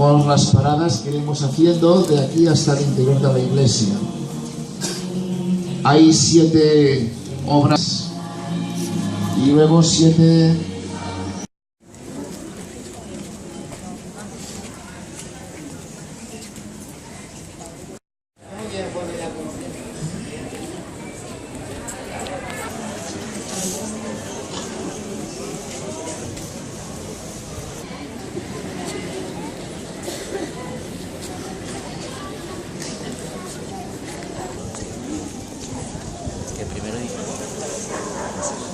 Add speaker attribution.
Speaker 1: luego las paradas que iremos haciendo de aquí hasta el interior de la iglesia. Hay 7 obras y luego 7...
Speaker 2: Que primero dije.